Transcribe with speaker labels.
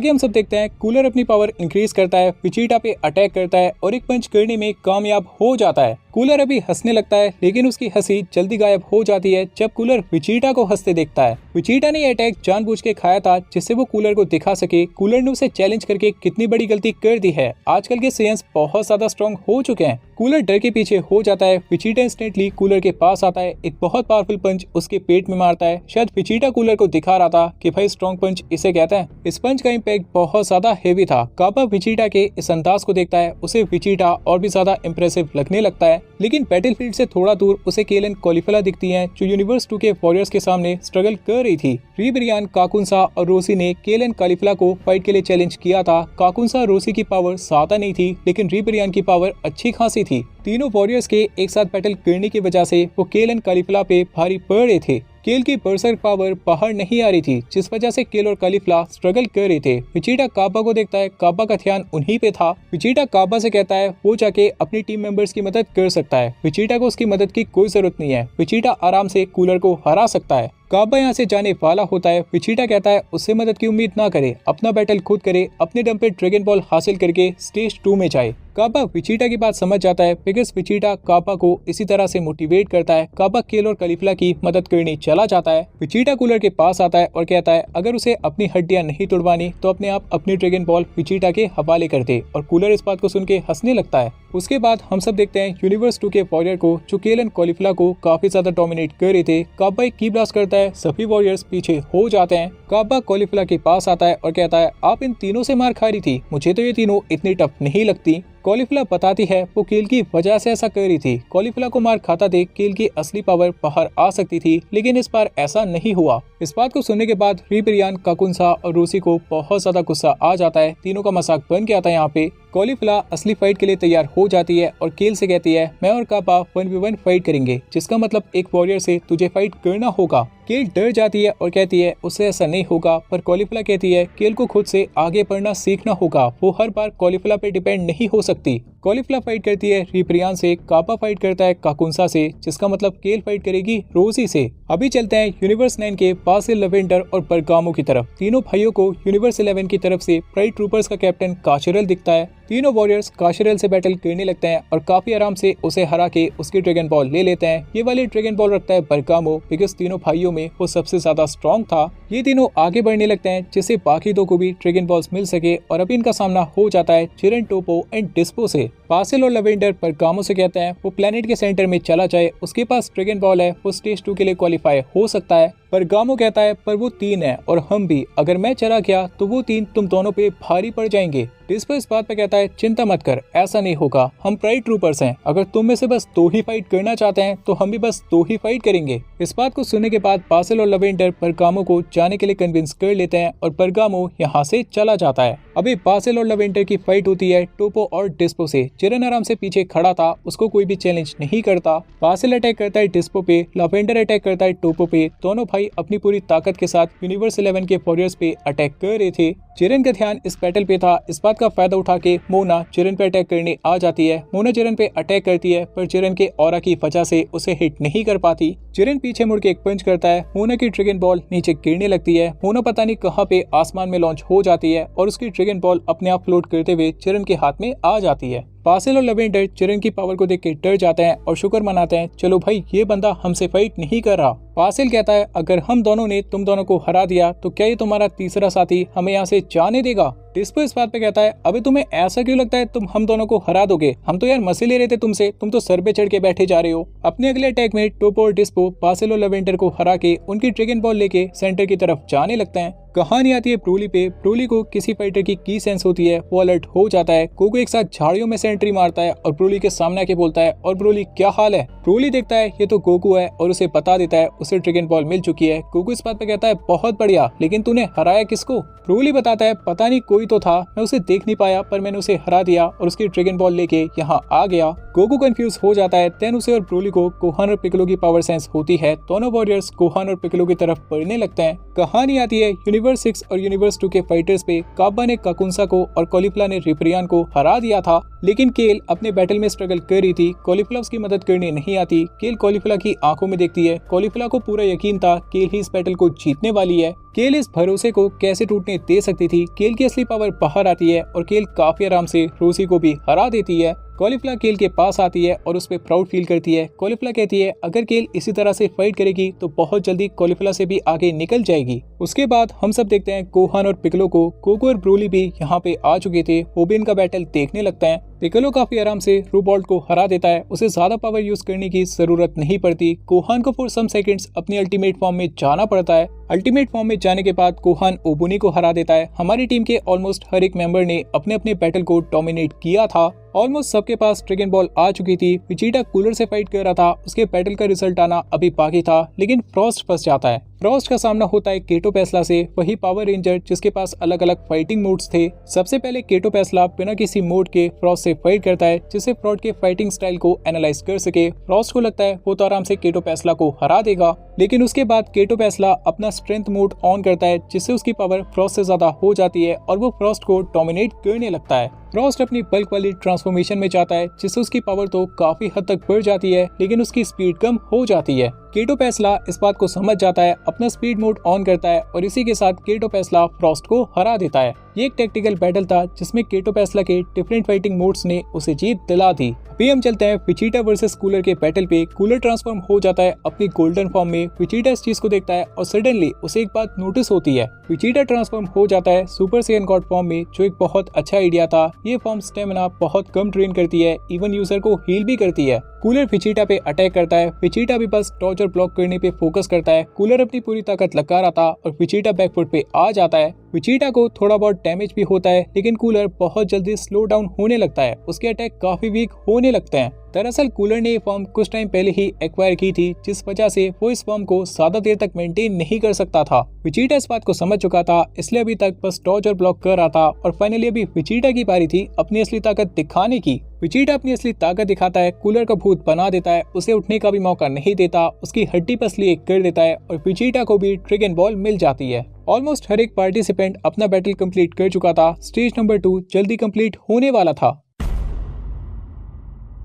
Speaker 1: आगे हम सब देखते हैं कूलर अपनी पावर इंक्रीज करता है, विजिटा पे अटैक करता है और एक पंच करने में कामयाब हो जाता है। कूलर अभी हंसने लगता है लेकिन उसकी हंसी जल्दी गायब हो जाती है जब कूलर विजिटा को हंसते देखता है। विजिटा ने अटैक जानबूझ के खाया था जिससे वो कूलर को दिखा सके कूलर ने उसे चैलेंज करके कितनी बड़ी गलती कर दी है। आजकल के सेयंस बहुत ज्यादा स्ट्रॉन्ग हो चुके हैं। कूलर डर के पीछे हो जाता है। विजिटा इंस्टेंटली कूलर के पास आता है, एक बहुत पावरफुल पंच उसके पेट में मारता है। शायद विजिटा कूलर को दिखा रहा था कि भाई स्ट्रॉन्ग पंच इसे कहते हैं। इस पंच का इम्पैक्ट बहुत ज्यादा हेवी था। काबा विजिटा के इस अंदाज को देखता है, उसे विजिटा और भी ज्यादा इंप्रेसिव लगने लगता है। लेकिन बैटलफील्ड से थोड़ा दूर उसे केलन कॉलिफिला दिखती है जो यूनिवर्स 2 के वॉरियर्स के सामने स्ट्रगल कर रही थी। रिब्रियन, काकुनसा और रोसी ने केलन कॉलिफिला को फाइट के लिए चैलेंज किया था। काकुनसा और रोसी की पावर ज्यादा नहीं थी लेकिन रिब्रियन की पावर अच्छी खासी थी। तीनों वॉरियर्स के एक साथ बैटल करने की वजह से वो केलन कॉलिफिला पे भारी पड़ रहे थे। केल की बर्सर पावर बाहर नहीं आ रही थी जिस वजह से केल और कॉलिफिला स्ट्रगल कर रहे थे। विजिटा काबा को देखता है, काबा का ध्यान उन्हीं पे था। विजिटा काबा से कहता है वो जाके अपनी टीम मेंबर्स की मदद कर सकता है। विजिटा को उसकी मदद की कोई जरूरत नहीं है, विजिटा आराम से कूलर को हरा सकता है। काबा यहाँ से जाने वाला होता है। विजिटा कहता है उससे मदद की उम्मीद ना करे, अपना बैटल खुद करे, अपने दम पे ड्रैगन बॉल हासिल करके स्टेज 2 में जाए। काबा विजिटा की बात समझ जाता है बिकॉज विजिटा काबा को इसी तरह से मोटिवेट करता है। काबा केल और कॉलिफिला की मदद करने चला जाता है। विजिटा कूलर के पास आता है और कहता है अगर उसे अपनी हड्डियां नहीं तोड़वानी तो अपने आप अपनी ड्रैगन बॉल विजिटा के हवाले कर दे, और कूलर इस बात को सुन के हंसने लगता है। उसके बाद हम सब देखते हैं यूनिवर्स 2 के वॉरियर को जो केलन कॉलिफिला को काफी ज्यादा डोमिनेट कर रहे थे। काबा एक की ब्लास्ट करता है, सभी वॉरियर्स पीछे हो जाते हैं। काबा कॉलिफिला के पास आता है और कहता है आप इन तीनों से मार खा रही थी, मुझे तो ये तीनों इतनी टफ नहीं लगती। कॉलिफिला बताती है वो केल की वजह से ऐसा कर रही थी। कॉलिफिला को मार खाता देख केल की असली पावर बाहर आ सकती थी लेकिन इस बार ऐसा नहीं हुआ। इस बात को सुनने के बाद रिब्रियन, काकुनसा और रूसी को बहुत ज्यादा गुस्सा आ जाता है। तीनों का मजाक बन के आता है। यहाँ पे कॉलिफिला असली फाइट के लिए तैयार हो जाती है और केल से कहती है मैं और काबा 1v1 फाइट करेंगे, जिसका मतलब एक वॉरियर से तुझे फाइट करना होगा। केल डर जाती है और कहती है उससे ऐसा नहीं होगा, पर कॉलिफिला कहती है केल को खुद से आगे बढ़ना सीखना होगा, वो हर बार कॉलिफिला पे डिपेंड नहीं हो सकती। कॉलिफिला फाइट करती है रिब्रियन से, काबा फाइट करता है काकुनसा से, जिसका मतलब केल फाइट करेगी रोसी से। अभी चलते हैं यूनिवर्स 9 के बासिल, लवेंडर और बरगामो की तरफ। तीनों भाइयों को यूनिवर्स 11 की तरफ से प्राइड ट्रूपर्स का कैप्टन काशरल दिखता है। तीनों वॉरियर्स काशरल से बैटल करने लगते हैं और काफी आराम से उसे हरा के उसकी ड्रैगन बॉल ले लेते हैं। ये वाली ड्रैगन बॉल रखता है बरगामो बिकॉज तीनों भाइयों में वो सबसे ज्यादा स्ट्रॉन्ग था। ये तीनों आगे बढ़ने लगते हैं जिससे बाकी दो को भी ड्रैगन बॉल्स मिल सके, और अभी इनका सामना हो जाता है चिरन, टोपो एंड डिस्पो से। बासिल और लवेंडर बरगामो से कहते हैं वो प्लेनेट के सेंटर में चला जाए, उसके पास ड्रैगन बॉल है, वो स्टेज 2 के लिए क्वालिफाई हो सकता है। बरगामो कहता है पर वो 3 है और हम भी, अगर मैं चला गया तो वो 3 तुम दोनों पे भारी पड़ जाएंगे। डिस्पो इस बात पे कहता है चिंता मत कर, ऐसा नहीं होगा, हम प्राइड ट्रूपर्स हैं, अगर तुम में से बस 2 ही फाइट करना चाहते हैं तो हम भी बस 2 ही फाइट करेंगे। इस बात को सुनने के बाद बासिल और लवेंडर बरगामो को जाने के लिए कन्विंस कर लेते हैं और बरगामो यहाँ से चला जाता है। अभी बासिल और लवेंडर की फाइट होती है टोपो और डिस्पो से। चिरन आराम से पीछे खड़ा था, उसको कोई भी चैलेंज नहीं करता। बासिल अटैक करता है डिस्पो पे, लवेंडर अटैक करता है टोपो पे। दोनों भाई अपनी पूरी ताकत के साथ यूनिवर्स 11 के वॉरियर्स पे अटैक कर रहे थे। चिरन का ध्यान इस बैटल पे था। इस बात का फायदा उठा के मोना चिरन पे अटैक करने आ जाती है। मोना चिरन पे अटैक करती है पर चिरन के ऑरा की वजह से उसे हिट नहीं कर पाती। चिरन पीछे मुड़ के एक पंच करता है, मोना की ड्रैगन बॉल नीचे गिरने लगती है। मोना पता नहीं कहाँ पे आसमान में लॉन्च हो जाती है और उसकी ड्रैगन बॉल अपने आप फ्लोट करते हुए चिरन के हाथ में आ जाती है। बासिल और लवेंडर चिरन की पावर को देख के डर जाते हैं और शुक्र मनाते हैं चलो भाई ये बंदा हमसे फाइट नहीं कर रहा। बासिल कहता है अगर हम दोनों ने तुम दोनों को हरा दिया तो क्या ये तुम्हारा तीसरा साथी हमें यहाँ से जाने देगा। डिस्पो इस बात पे कहता है अभी तुम्हें ऐसा क्यों लगता है तुम हम दोनों को हरा दोगे, हम तो यार मजे ले रहे थे तुमसे, तुम तो सर पे चढ़ के बैठे जा रहे हो। अपने अगले अटैक में टोपो और डिस्पो बासिल और लवेंडर को हरा के उनकी ड्रैगन बॉल लेके सेंटर की तरफ जाने लगते हैं। कहानी आती है ब्रोली पे। ब्रोली को किसी फाइटर की सेंस होती है, वो अलर्ट हो जाता है। कोको एक साथ झाड़ियों में से एंट्री मारता है और ब्रोली के सामने आके बोलता है और ब्रोली क्या हाल है। ब्रोली देखता है ये तो गोकू है और उसे बता देता है उसे ड्रैगन बॉल मिल चुकी है। गोकू इस बात पे कहता है बहुत बढ़िया, लेकिन तूने हराया किसको। ब्रोली बताता है पता नहीं कोई कोई तो था, मैं उसे देख नहीं पाया पर मैंने उसे हरा दिया और उसकी ड्रैगन बॉल लेके यहाँ आ गया। गोकू कंफ्यूज हो जाता है। देन उसे और ब्रोली को गोहान और पिक्कोलो की पावर सेंस होती है। दोनों वॉरियर्स गोहान और पिक्कोलो की तरफ बढ़ने लगते हैं। कहानी आती है यूनिवर्स 6 और यूनिवर्स 2 के फाइटर्स पे। काब्बा ने काकुंसा को और कॉलीफ्ला ने रिपरियान को हरा दिया था, लेकिन केल अपने बैटल में स्ट्रगल कर रही थी। कॉलीफ्ला उसकी मदद करने नहीं आती। केल कॉलीफ्ला की आंखों में देखती है। कॉलीफ्ला को पूरा यकीन था केल ही इस बैटल को जीतने वाली है। केल इस भरोसे को कैसे टूटने दे सकती थी। केल की असली पावर बाहर आती है और केल काफी आराम से रोसी को भी हरा देती है। कॉलीफ्ला केल के पास आती है और उस पर प्राउड फील करती है। कॉलीफ्ला कहती है अगर केल इसी तरह से फाइट करेगी तो बहुत जल्दी कॉलीफ्ला से भी आगे निकल जाएगी। उसके बाद हम सब देखते हैं गोहान और पिक्कोलो को। गोकू और ब्रोली भी यहाँ पे आ चुके थे। वो भी इनका बैटल देखने लगता है। पिक्कोलो काफी आराम से रूबॉल्ट को हरा देता है। उसे ज्यादा पावर यूज करने की जरूरत नहीं पड़ती। गोहान को फॉर सम सेकंड्स अपनी अल्टीमेट फॉर्म में जाना पड़ता है। अल्टीमेट फॉर्म में जाने के बाद गोहान ओबुनी को हरा देता है। हमारी टीम के ऑलमोस्ट हर एक मेंबर ने अपने अपने बैटल को डोमिनेट किया था। ऑलमोस्ट सबके पास ड्रैगन बॉल आ चुकी थी। विजीटा कूलर से फाइट कर रहा था। उसके बैटल का रिजल्ट आना अभी बाकी था, लेकिन फ्रॉस्ट फंस जाता है। फ्रॉस्ट का सामना होता है केटो पेस्ला से, वही पावर रेंजर जिसके पास अलग अलग फाइटिंग मोड्स थे। सबसे पहले केटो पेस्ला बिना किसी मोड के फ्रॉस्ट से फाइट करता है, जिससे फ्रॉस्ट के फाइटिंग स्टाइल को एनालाइज कर सके। फ्रॉस्ट को लगता है वो तो आराम से केटो पेस्ला को हरा देगा, लेकिन उसके बाद केटो पेस्ला अपना स्ट्रेंथ मोड ऑन करता है, जिससे उसकी पावर फ्रॉस्ट से ज्यादा हो जाती है और वो फ्रॉस्ट को डोमिनेट करने लगता है। फ्रॉस्ट अपनी बल्क वाली ट्रांसफॉर्मेशन में जाता है, जिससे उसकी पावर तो काफी हद तक बढ़ जाती है, लेकिन उसकी स्पीड कम हो जाती है। केटो पेस्ला इस बात को समझ जाता है, अपना स्पीड मोड ऑन करता है और इसी के साथ केटो पेस्ला फ्रॉस्ट को हरा देता है। ये एक टैक्टिकल बैटल था जिसमें केटो पेस्ला के डिफरेंट फाइटिंग मोड्स ने उसे जीत दिला दी। अभी हम चलते हैं विजीटा वर्सेस कूलर के बैटल पे। कूलर ट्रांसफॉर्म हो जाता है अपनी गोल्डन फॉर्म में। विजीटा इस चीज को देखता है और सडनली उसे एक बात नोटिस होती है। विजीटा ट्रांसफॉर्म हो जाता है सुपर सैयन गॉड फॉर्म में, जो एक बहुत अच्छा आइडिया था। ये फॉर्म स्टेमिना बहुत कम ड्रेन करती है, इवन यूजर को हील भी करती है। कूलर विजीटा पे अटैक करता है। विजीटा भी बस डॉज और ब्लॉक करने पे फोकस करता है। कूलर अपनी पूरी ताकत लगा रहा था और विजीटा बैकफुट पे आ जाता है। विजीटा को थोड़ा बहुत डैमेज भी होता है, लेकिन कूलर बहुत जल्दी स्लो डाउन होने लगता है। उसके अटैक काफी वीक होने लगते हैं। दरअसल कूलर ने ये फॉर्म कुछ टाइम पहले ही एक्वायर की थी, जिस वजह से वो इस फॉर्म को ज्यादा देर तक मेंटेन नहीं कर सकता था। विजीटा इस बात को समझ चुका था, इसलिए अभी तक बस डॉज और ब्लॉक कर रहा था और फाइनली अभी विजीटा की बारी थी अपनी असली ताकत दिखाने की। विजीटा अपनी असली ताकत दिखाता है, कूलर का भूत बना देता है, उसे उठने का भी मौका नहीं देता, उसकी हड्डी पसली एक कर देता है और विजीटा को भी ड्रैगन बॉल मिल जाती है। ऑलमोस्ट हर एक पार्टिसिपेंट अपना बैटल कंप्लीट कर चुका था। स्टेज नंबर 2 जल्दी कंप्लीट होने वाला था।